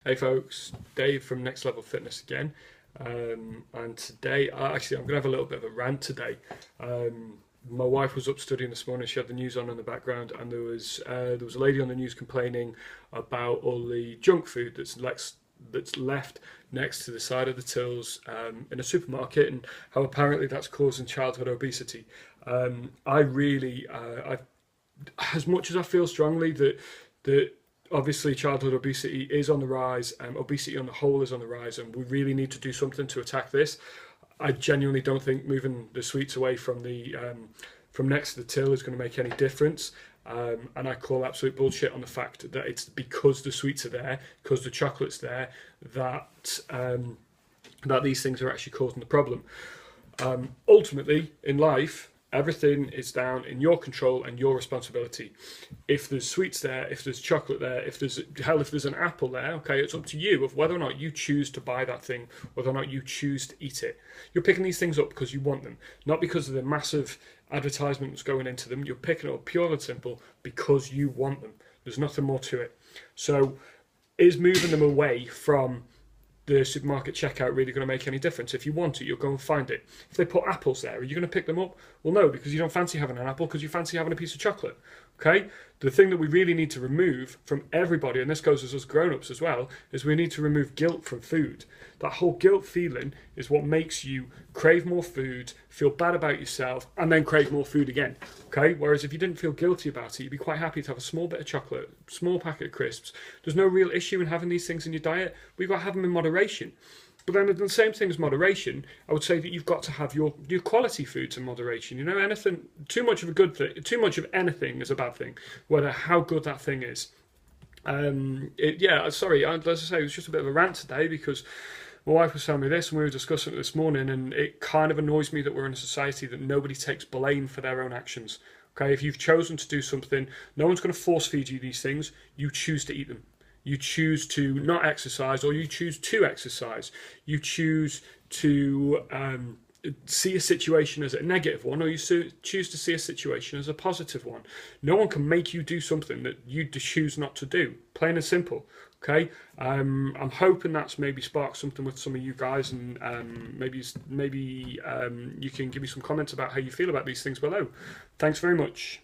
Hey folks, Dave from Next Level Fitness again. And today, actually, I'm going to have a little bit of a rant today. My wife was up studying this morning. She had the news on in the background, and there was a lady on the news complaining about all the junk food that's left next to the side of the tills in a supermarket, and how apparently that's causing childhood obesity. I really, as much as I feel strongly that obviously childhood obesity is on the rise, obesity on the whole is on the rise, and we really need to do something to attack this. I genuinely don't think moving the sweets away from the from next to the till is going to make any difference. And I call absolute bullshit on the fact that it's because the sweets are there, because the chocolate's there, that that these things are actually causing the problem. Ultimately, in life, everything is down in your control and your responsibility. If there's sweets there, if there's chocolate there, if there's an apple there, okay, it's up to you of whether or not you choose to buy that thing, whether or not you choose to eat it. You're picking these things up because you want them, not because of the massive advertisements going into them. You're picking it up pure and simple because you want them. There's nothing more to it. So, is moving them away from the supermarket checkout really going to make any difference? If you want it, you'll go and find it. If they put apples there, are you going to pick them up? Well, no, because you don't fancy having an apple, because you fancy having a piece of chocolate. Okay? The thing that we really need to remove from everybody, and this goes as us grown-ups as well, is we need to remove guilt from food. That whole guilt feeling is what makes you crave more food, feel bad about yourself, and then crave more food again. Okay? Whereas if you didn't feel guilty about it, you'd be quite happy to have a small bit of chocolate, small packet of crisps. There's no real issue in having these things in your diet. We've got to have them in moderation. But then the same thing as moderation, I would say that you've got to have your quality foods in moderation. You know, anything too much of a good thing, too much of anything is a bad thing, whether how good that thing is. Sorry, as I say, it was just a bit of a rant today because my wife was telling me this and we were discussing it this morning, and it kind of annoys me that we're in a society that nobody takes blame for their own actions. Okay, if you've chosen to do something, no one's going to force feed you these things. You choose to eat them. You choose to not exercise, or you choose to exercise. You choose to see a situation as a negative one, or you choose to see a situation as a positive one. No one can make you do something that you choose not to do. Plain and simple. Okay, I'm hoping that's maybe sparked something with some of you guys, and maybe you can give me some comments about how you feel about these things below. Thanks very much.